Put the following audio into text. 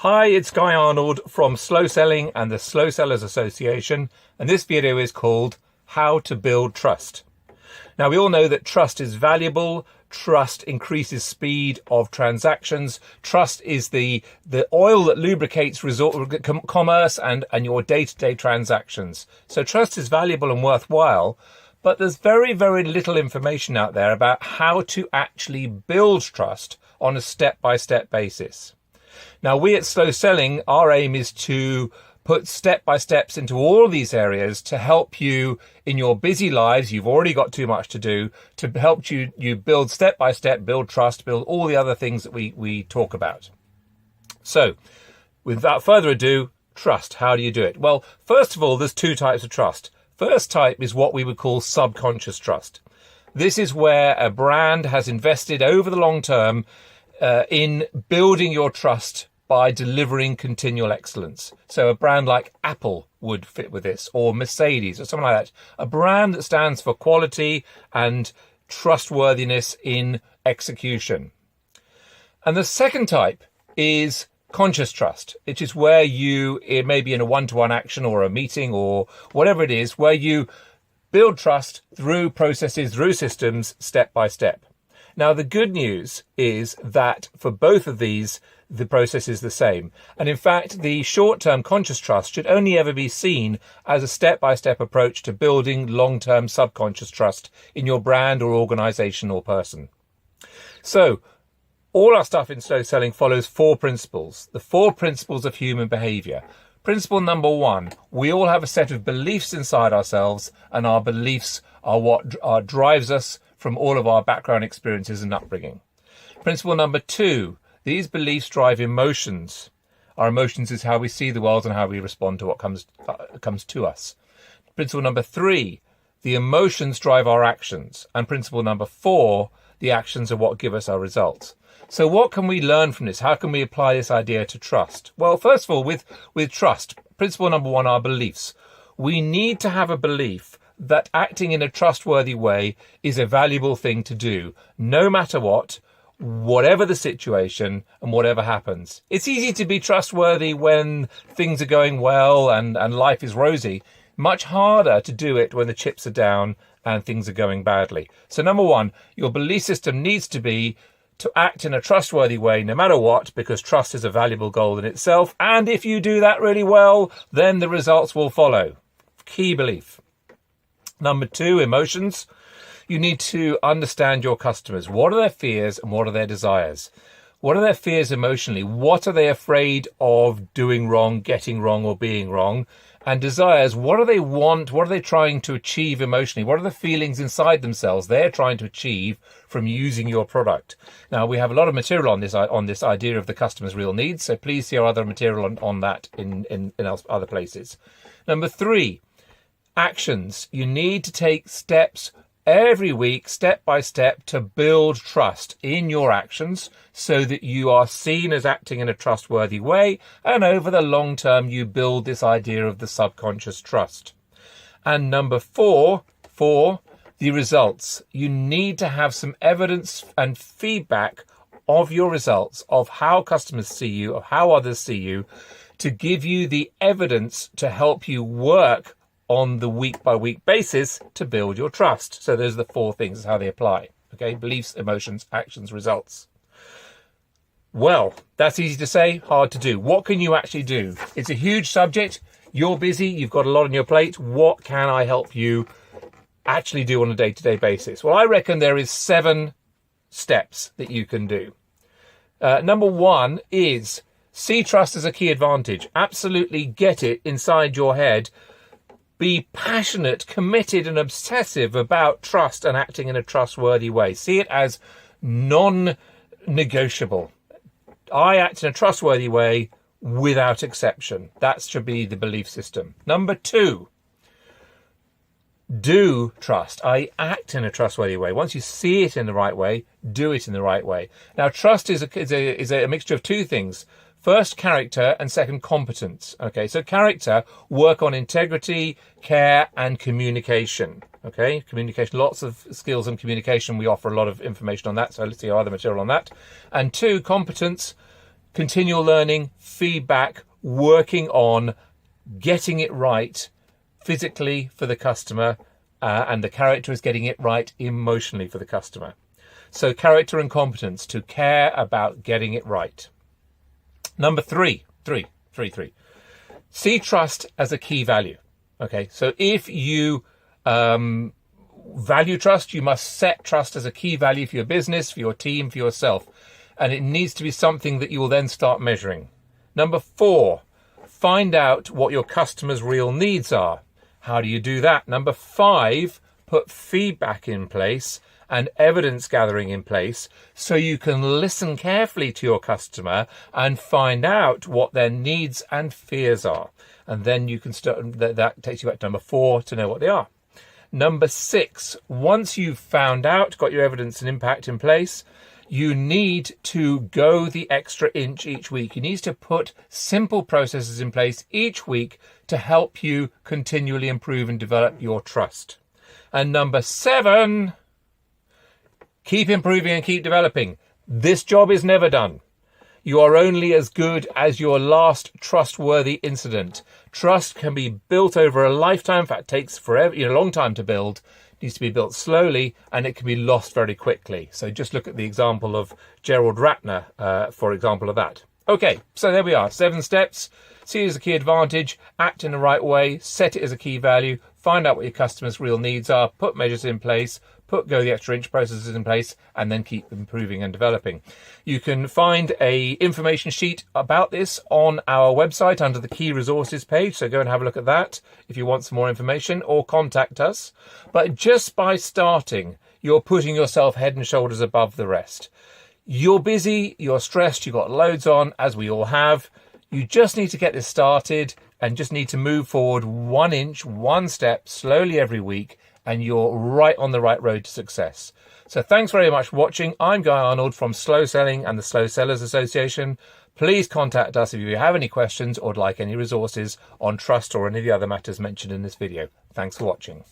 Hi, it's Guy Arnold from Slow Selling and the Slow Sellers Association, and this video is called How to Build Trust. Now, we all know that trust is valuable. Trust increases speed of transactions. Trust is the oil that lubricates commerce and your day-to-day transactions. So trust is valuable and worthwhile, but there's very, very little information out there about how to actually build trust on a step-by-step basis. Now, we at Slow Selling, our aim is to put step-by-steps into all of these areas to help you in your busy lives. You've already got too much to do, to help you build step-by-step, build trust, build all the other things that we talk about. So, without further ado, trust. How do you do it? Well, first of all, there's two types of trust. First type is what we would call subconscious trust. This is where a brand has invested over the long term in building your trust by delivering continual excellence. So a brand like Apple would fit with this, or Mercedes, or something like that. A brand that stands for quality and trustworthiness in execution. And the second type is conscious trust, which is where it may be in a one-to-one action or a meeting or whatever it is, where you build trust through processes, through systems, step by step. Now, the good news is that for both of these, the process is the same. And in fact, the short-term conscious trust should only ever be seen as a step-by-step approach to building long-term subconscious trust in your brand or organization or person. So, all our stuff in Slow Selling follows four principles, the four principles of human behavior. Principle number one, we all have a set of beliefs inside ourselves, and our beliefs are what drives us from all of our background experiences and upbringing. Principle number two, these beliefs drive emotions. Our emotions is how we see the world and how we respond to what comes to us. Principle number three, the emotions drive our actions. And principle number four, the actions are what give us our results. So what can we learn from this? How can we apply this idea to trust? Well, first of all, with trust, principle number one, our beliefs. We need to have a belief that acting in a trustworthy way is a valuable thing to do, no matter what, whatever the situation and whatever happens. It's easy to be trustworthy when things are going well and life is rosy. Much harder to do it when the chips are down and things are going badly. So number one, your belief system needs to be to act in a trustworthy way no matter what, because trust is a valuable goal in itself. And if you do that really well, then the results will follow. Key belief. Number two, emotions. You need to understand your customers. What are their fears and what are their desires? What are their fears emotionally? What are they afraid of doing wrong, getting wrong, or being wrong? And desires, what do they want? What are they trying to achieve emotionally? What are the feelings inside themselves they're trying to achieve from using your product? Now, we have a lot of material on this idea of the customer's real needs, so please see our other material on that in other places. Number three, actions. You need to take steps every week, step by step, to build trust in your actions so that you are seen as acting in a trustworthy way. And over the long term, you build this idea of the subconscious trust. And number four, the results. You need to have some evidence and feedback of your results, of how customers see you, of how others see you, to give you the evidence to help you work on the week-by-week basis to build your trust. So those are the four things, how they apply. Okay, beliefs, emotions, actions, results. Well, that's easy to say, hard to do. What can you actually do? It's a huge subject. You're busy. You've got a lot on your plate. What can I help you actually do on a day-to-day basis? Well, I reckon there is 7 steps that you can do. Number one is see trust as a key advantage. Absolutely get it inside your head. Be passionate, committed, and obsessive about trust and acting in a trustworthy way. See it as non-negotiable. I act in a trustworthy way without exception. That should be the belief system. Number two, do trust. I act in a trustworthy way. Once you see it in the right way, do it in the right way. Now, trust is a mixture of two things. First, character, and second, competence. Okay, so character, work on integrity, care, and communication. Okay, communication, lots of skills in communication. We offer a lot of information on that, so let's see our other material on that. And two, competence, continual learning, feedback, working on getting it right physically for the customer, and the character is getting it right emotionally for the customer. So character and competence, to care about getting it right. Number three. See trust as a key value. Okay, so if you value trust, you must set trust as a key value for your business, for your team, for yourself. And it needs to be something that you will then start measuring. Number 4, find out what your customers' real needs are. How do you do that? Number 5, put feedback in place and evidence gathering in place so you can listen carefully to your customer and find out what their needs and fears are. And then you can start, that takes you back to number 4 to know what they are. Number 6, once you've found out, got your evidence and impact in place, you need to go the extra inch each week. You need to put simple processes in place each week to help you continually improve and develop your trust. And number 7, keep improving and keep developing. This job is never done. You are only as good as your last trustworthy incident. Trust can be built over a lifetime. In fact, it takes forever, a long time to build. It needs to be built slowly, and it can be lost very quickly. So just look at the example of Gerald Ratner, for example of that. Okay, so there we are. 7 steps. See it as a key advantage, act in the right way, set it as a key value, find out what your customers' real needs are, put measures in place, go the extra inch processes in place, and then keep improving and developing. You can find a information sheet about this on our website under the key resources page. So go and have a look at that if you want some more information, or contact us. But just by starting, you're putting yourself head and shoulders above the rest. You're busy, you're stressed, you've got loads on, as we all have. You just need to get this started and just need to move forward 1 inch, 1 step, slowly every week, and you're right on the right road to success. So thanks very much for watching. I'm Guy Arnold from Slow Selling and the Slow Sellers Association. Please contact us if you have any questions or would like any resources on trust or any of the other matters mentioned in this video. Thanks for watching.